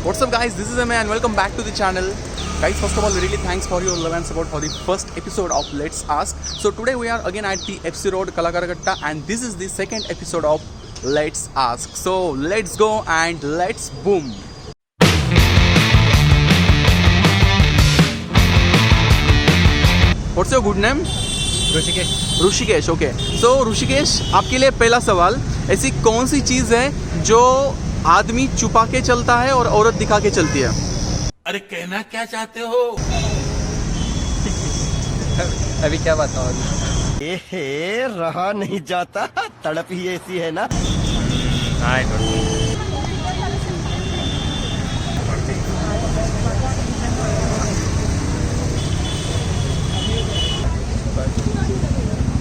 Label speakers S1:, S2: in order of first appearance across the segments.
S1: What's up guys, this is Amay and welcome back to the channel. Guys, first of all, really thanks for your love and support for the first episode of Let's Ask. So today we are again at the FC Road, Kalakaragatta, and this is the second episode of Let's Ask. So let's go and let's boom. What's your good name? Rishikesh. Okay. So Rishikesh, आपके लिए पहला सवाल, ऐसी कौन सी चीज़ है जो आदमी छुपा के चलता है और औरत दिखा के चलती है?
S2: अरे कहना क्या चाहते हो?
S3: अभी क्या बताओ?
S4: एहे, रहा नहीं जाता, तड़प ही ऐसी है ना.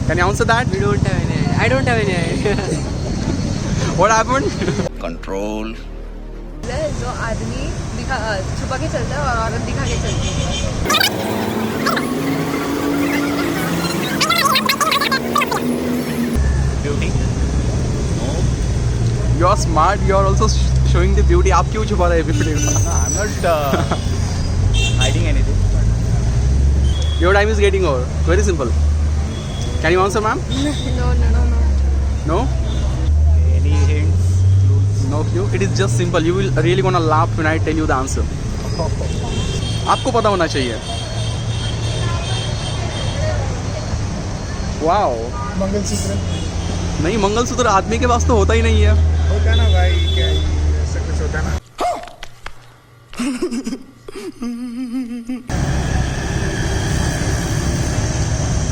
S1: Can you answer that?
S3: We don't have any idea. I don't have any idea.
S1: What happened?
S2: Control.
S5: जो आदमी छुपा के चलता है और औरत दिखा के चलती है.
S3: Beauty.
S1: You are smart. You are also showing the beauty. आप क्यों छुपा रहे हैं beauty?
S3: I'm not hiding anything.
S1: Your time is getting over. Very simple. Can you answer, ma'am?
S5: No.
S1: No?
S3: Any hints? Clues?
S1: No clue. It is just simple. You will really gonna laugh when I tell you the answer. आपको पता होना चाहिए. Wow.
S6: Mangalsutra
S1: नहीं, मंगलसूत्र आदमी के पास तो होता ही नहीं है.
S6: होता ना भाई, क्या ये ऐसा कुछ होता ना.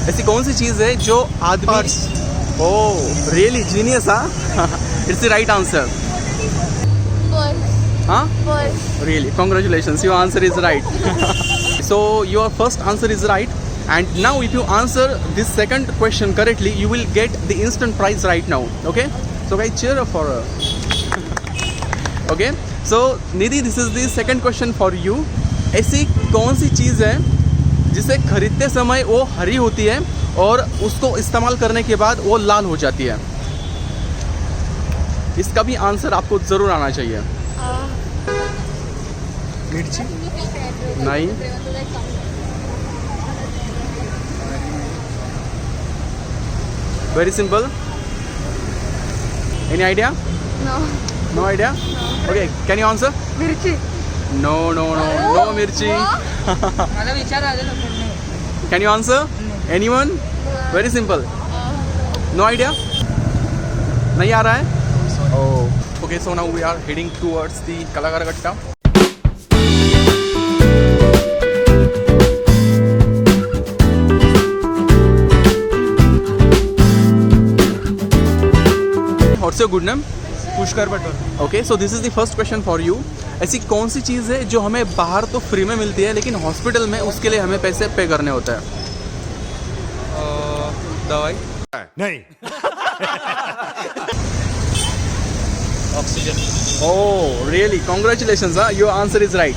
S1: ऐसी कौन सी चीज़ है जो आदमी... ओह, रियली जीनियस, हाँ? It's the right answer. हाँ? Really, congratulations. Your answer is right. So your first answer is right. And now if you answer this second question correctly, you will get the instant prize right now. Okay? So guys, cheer up for her. Okay? So Nidhi, this is the second question for you. ऐसी कौन सी चीज़ है जिसे खरीदते समय वो हरी होती है और उसको इस्तेमाल करने के बाद वो लाल हो जाती है? इसका भी आंसर आपको ज़रूर आना चाहिए.
S6: मिर्ची.
S1: नहीं. Very simple. Any idea? No idea? Okay, can you answer?
S5: मिर्ची.
S1: No mirchi.
S5: माझा विचार आलेला पण नाही.
S1: Can you answer? Anyone? Very simple. No idea? नहीं आ रहा है? Oh. Okay, so now we are heading towards the Kalakaragatta. What's your good name?
S6: Pushkar बटोर.
S1: Okay, so this is the first question for you. ऐसी कौन सी चीज़ है जो हमें बाहर तो फ्री में मिलती है लेकिन हॉस्पिटल में उसके लिए हमें पैसे पे करने होते हैं?
S3: दवाई.
S4: नहीं.
S3: Oxygen.
S1: Oh, really, congratulations. Your answer is right.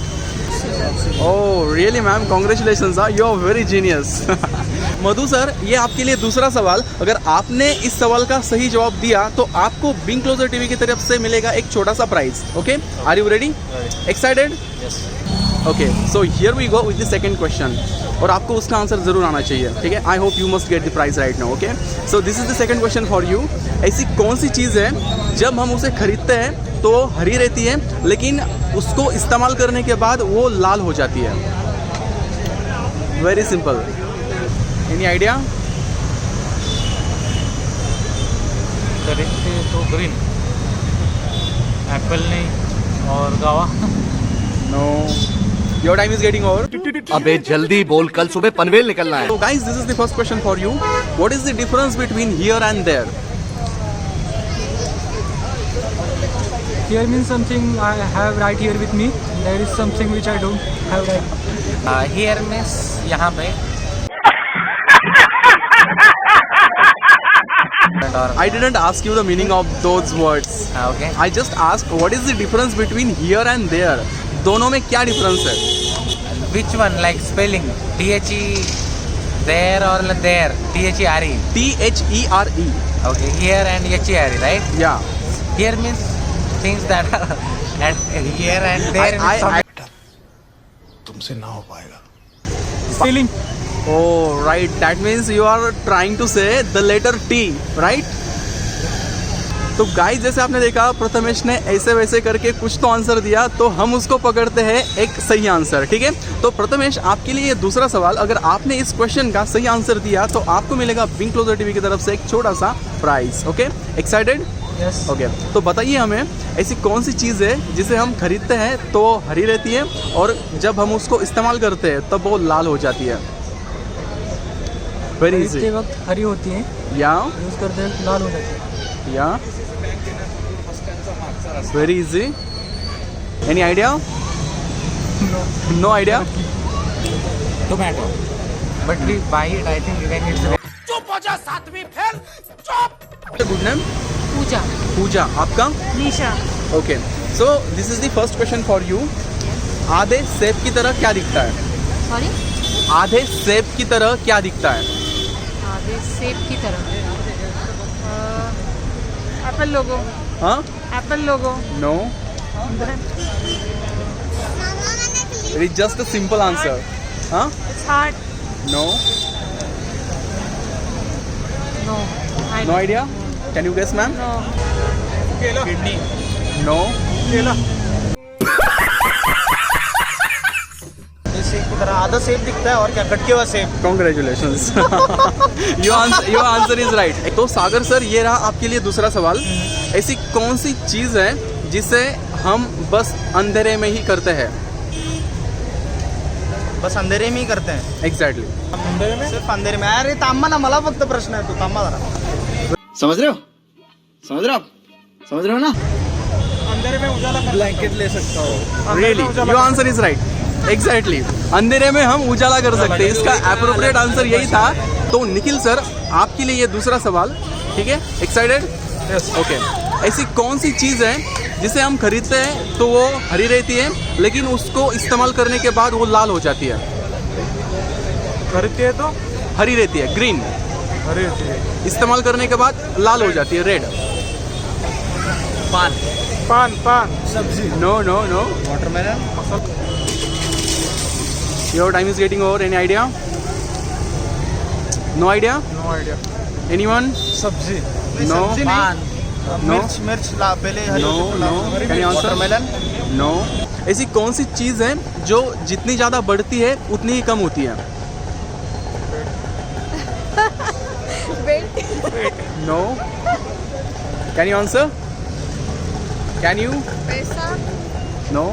S1: Oh, really ma'am, congratulations. You are very genius. Madhu sir, ये आपके लिए दूसरा सवाल. अगर आपने इस सवाल का सही जवाब दिया तो आपको बिंग क्लोजर टीवी की तरफ से मिलेगा एक छोटा सा prize. Okay, are you ready? Excited?
S3: Yes.
S1: Okay, so here we go with the second question. और आपको उसका आंसर ज़रूर आना चाहिए. ठीक है? I hope you must get the prize right now. Okay, so this is the second question for you. ऐसी कौन सी चीज़ है जब हम उसे खरीदते हैं तो हरी रहती है लेकिन उसको इस्तेमाल करने के बाद वो लाल हो जाती है? Very simple. Any idea?
S3: खरीदते तो ग्रीन. एप्पल नहीं और guava.
S1: No. Your time is getting over.
S4: अबे जल्दी बोल, कल सुबह पनवेल निकलना है.
S1: So guys, this is the first question for you. What is the difference between here and there?
S6: Here means something I have right here with me. There is something which I don't have right.
S3: Here means यहाँ पे.
S1: I didn't ask you the meaning of those words.
S3: Okay.
S1: I just asked what is the difference between here and there. दोनों में क्या difference है?
S3: Which one? Like spelling? THE there or there? THERE.
S1: THERE.
S3: Okay. Here and HERE, right?
S1: Yeah.
S3: Here means things that are And here and there.
S2: तुमसे ना हो पाएगा.
S6: Spelling.
S1: Oh, right. That means you are trying to say the letter T, right? तो guys जैसे आपने देखा प्रथमेश ने ऐसे वैसे करके कुछ तो आंसर दिया, तो हम उसको पकड़ते हैं एक सही आंसर, ठीक है. तो प्रथमेश आपके लिए ये दूसरा सवाल, अगर आपने इस क्वेश्चन का सही आंसर दिया तो आपको मिलेगा विंग क्लोजर टीवी की तरफ से एक छोटा सा prize. Okay, excited?
S6: Yes.
S1: Okay, तो बताइए हमें ऐसी कौन सी चीज़ है जिसे हम खरीदते हैं तो हरी रहती है और जब हम उसको इस्तेमाल करते हैं तब वो लाल हो जाती है. वेरी
S6: खरीदते
S1: इजी.
S6: वक्त हरी होती है,
S1: या
S6: यूज करते वक्त लाल हो जाती है.
S1: या very easy. Any idea? No idea.
S3: Tomato. But we buy it, I think, when it's very
S1: good name
S5: Pooja.
S1: Pooja. आपका?
S5: Nisha.
S1: Okay, so this is the first question for you. आधे सेब की तरह क्या दिखता है?
S5: सॉरी.
S1: आधे सेब की तरह क्या दिखता है?
S5: आधे सेब की तरह. Apple logo.
S1: हाँ?
S5: Apple logo.
S1: No, it is just a simple answer. हाँ?
S5: It's hard.
S1: No,
S5: no.
S1: No idea. Can you guess ma'am?
S5: No.
S1: No.
S7: सेब की तरह आधा सेब दिखता है और क्या, कटके हुआ सेब.
S1: Congratulations. Your answer is right. तो सागर सर, ये रहा आपके लिए दूसरा सवाल. ऐसी कौन सी चीज़ है जिसे हम बस अंधेरे में ही करते हैं?
S7: बस अंधेरे में ही करते हैं.
S1: एग्जैक्टली.
S7: सिर्फ अंधेरे में. अरे थांबा ना, मला फक्त प्रश्न आहे, तू थांबा जरा.
S4: समझ रहे हो? समझ रहे हो आप? समझ रहे हो ना?
S7: अंधेरे में उजाला ब्लैंकेट ले सकता हो.
S1: Really, your answer is right. Exactly, अंधेरे में हम उजाला कर सकते हैं. इसका एप्रोप्रिएट आंसर यही था. तो निखिल सर, आपके लिए ये दूसरा सवाल, ठीक है? एक्साइटेड? ओके. ऐसी कौन सी चीज़ है जिसे हम खरीदते हैं तो वो हरी रहती है, लेकिन उसको इस्तेमाल करने के बाद वो लाल हो जाती है?
S7: खरीदते हैं तो
S1: हरी रहती है, ग्रीन.
S7: हरी होती है.
S1: इस्तेमाल करने के बाद लाल हो जाती है, रेड.
S3: पान.
S7: पान. सब्जी.
S1: No no no.
S7: Watermelon.
S1: Your time is getting over. Any idea? No idea.
S7: No idea.
S1: Anyone?
S7: सब्जी.
S1: नो.
S3: पान.
S7: मिर्च ला पहले हरी
S1: नो
S7: होती है,
S1: नो.
S7: फिर
S1: can you answer?
S7: Watermelon.
S1: No. ऐसी कौन सी चीज़ है जो जितनी ज़्यादा बढ़ती है उतनी ही कम होती है? No. Can you answer? Can you?
S5: पैसा.
S1: नो.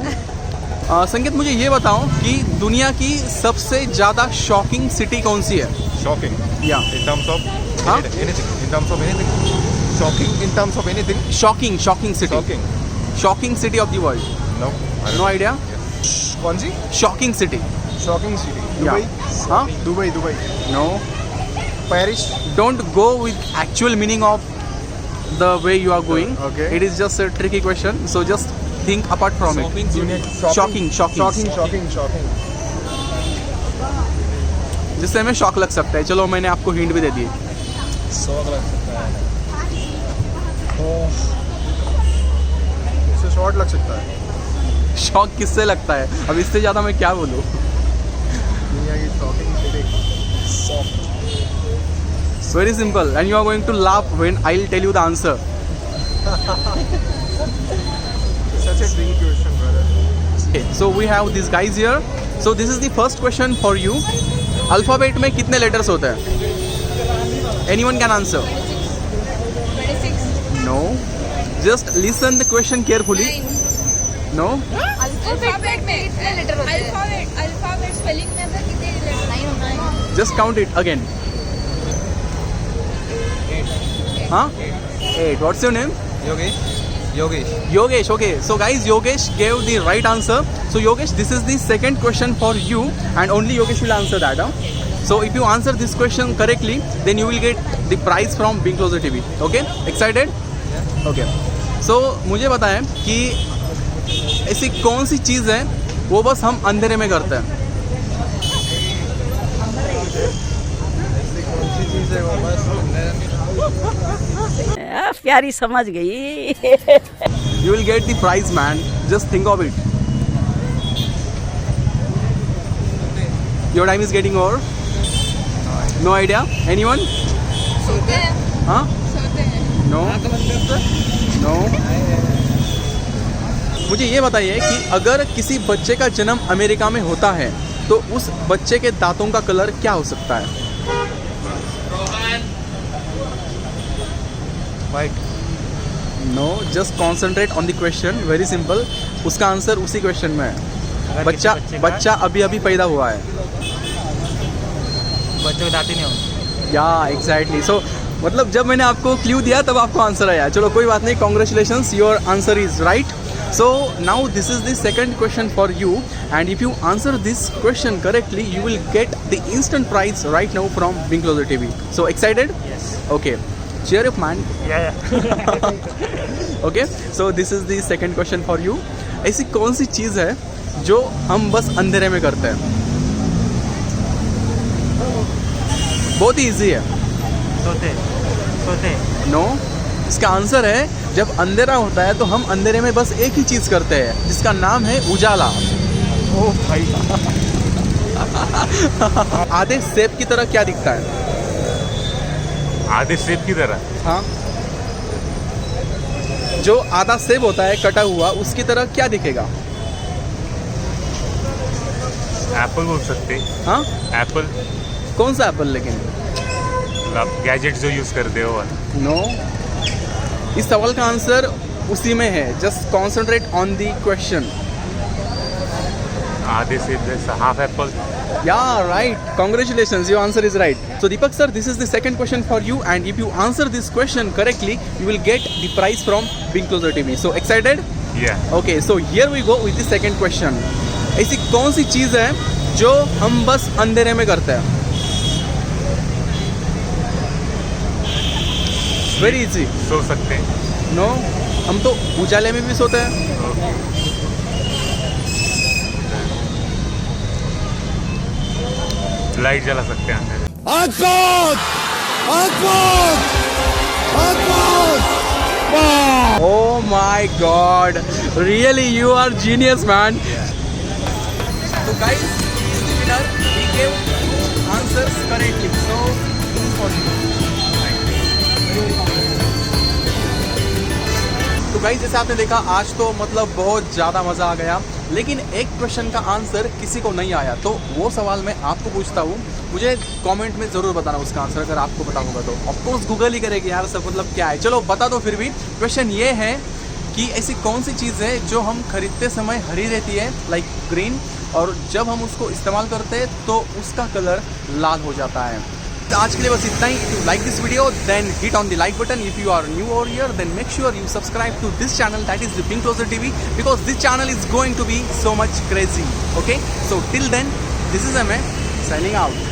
S1: संकेत, मुझे ये बताओ कि दुनिया की सबसे ज़्यादा शॉकिंग सिटी कौन सी है?
S8: Shocking
S1: या
S8: in terms of
S1: Huh?
S8: anything. In terms of anything. Shocking in terms of anything.
S1: Shocking city.
S8: Shocking.
S1: Shocking city of the world.
S8: No. I don't
S1: no idea.
S8: कौन सी?
S1: Shocking city.
S8: Shocking city.
S1: Yeah.
S8: Dubai.
S1: हाँ?
S8: Dubai.
S1: नो.
S8: Paris.
S1: Don't go with actual meaning of the way you are going.
S8: Okay.
S1: It is just a tricky question. So just think apart from it. Shocking.
S8: Shocking.
S1: जिससे हमें shock लग सकता है. चलो, मैंने आपको हिंट भी दे दी.
S8: इससे शॉर्ट लग सकता है.
S1: शॉक किससे लगता है? अब इससे ज़्यादा मैं क्या बोलूँ?
S8: दुनिया की shocking city.
S1: Very simple, and you are going to laugh when I'll tell you the answer.
S8: Such a tricky question, brother.
S1: Okay, so we have these guys here. So this is the first question for you. Alphabet में कितने letters होते हैं? Anyone can answer?
S5: 26.
S1: No. Just listen the question carefully. No.
S5: Alphabet में कितने letter होते हैं? Alphabet spelling में अगर कितने लेटर नहीं होता है?
S1: Just count it again. 8. Huh? 8. What's your name?
S3: Yogesh.
S1: Yogesh. Okay. So guys, Yogesh gave the right answer. So Yogesh, this is the second question for you, and only Yogesh will answer that. So if you answer this question correctly, then you will get the prize from Wing Closer TV. Okay? Excited? Yeah. Okay. So मुझे बताएं कि ऐसी कौन सी चीज़ है वो बस हम अंधेरे में करते हैं?
S9: प्यारी समझ गई.
S1: you will get the prize, man. Just think of it. Your time is getting over. No idea. Anyone?
S5: सोते हैं
S1: Huh?
S5: सोते हैं
S1: No. No. मुझे ये बताइए कि अगर किसी बच्चे का जन्म अमेरिका में होता है तो उस बच्चे के दांतों का कलर क्या हो सकता है?
S3: White.
S1: No, just concentrate on the question. Very simple. उसका आंसर उसी क्वेश्चन में है.
S3: अगर
S1: बच्चा
S3: किसी बच्चे का-
S1: बच्चा अभी अभी पैदा हुआ है.
S3: बच्चों के दांत ही नहीं होंगे.
S1: या एग्जैक्टली. सो मतलब जब मैंने आपको क्लू दिया तब आपको आंसर आया. चलो कोई बात नहीं. Congratulations, your answer is right. So now this is the second question for you, and if you answer this question correctly, you will get the instant prize right now from Bing Closer TV. So excited?
S3: Yes.
S1: Okay. Cheer up, man.
S3: Yeah.
S1: Okay. So this is the second question for you. ऐसी कौन सी चीज़ है जो हम बस अंधेरे में करते हैं? बहुत ही इजी है.
S3: सोते. सोते.
S1: नो. इसका आंसर है जब अंधेरा होता है तो हम अंधेरे में बस एक ही चीज़ करते हैं जिसका नाम है उजाला.
S8: Oh भाई.
S1: आधे सेब की तरह क्या दिखता है?
S9: आधे सेब की तरह.
S1: हाँ. जो आधा सेब होता है कटा हुआ, उसकी तरह क्या दिखेगा?
S9: एप्पल बोल सकते.
S1: हाँ.
S9: एप्पल.
S1: कौन सा एप्पल? लेकिन
S9: आप गैजेट जो यूज करते हो.
S1: नो. इस सवाल का आंसर उसी में है. Just concentrate on the question.
S9: आधे सेब जैसा half Apple.
S1: Yeah, right. Congratulations, your answer is right. So Deepak sir, this is the second question for you, and if you answer this question correctly, you will get the prize from Bing Closer TV. So excited?
S9: Yeah.
S1: Okay, so here we go with the second question. ऐसी कौन सी चीज़ है जो हम बस अंधेरे में करते हैं? Very easy.
S9: सो सकते हैं.
S1: No, हम तो उजाले में भी सोते हैं.
S9: लाइट जला सकते हैं अंदर.
S1: Oh my God! Really, you are genius, man. So guys, he is the winner. He gave two answers correctly. So this is for you. तो गाइस जैसे आपने देखा आज तो मतलब बहुत ज़्यादा मज़ा आ गया, लेकिन एक क्वेश्चन का आंसर किसी को नहीं आया. तो वो सवाल मैं आपको पूछता हूँ, मुझे कमेंट में ज़रूर बताना उसका आंसर अगर आपको पता होगा तो. ऑफकोर्स गूगल ही करेगी यार सब, मतलब क्या है. चलो बता दो फिर भी. क्वेश्चन ये है कि ऐसी कौन सी चीज़ है जो हम खरीदते समय हरी रहती है, लाइक ग्रीन, और जब हम उसको इस्तेमाल करते हैं तो उसका कलर लाल हो जाता है. तो आज के लिए बस इतना ही. If you like this video then hit on the like button. If you are new over here then make sure you subscribe to this channel, that is the Bing Closer TV, because this channel is going to be so much crazy. Okay, so till then, this is Amay signing out.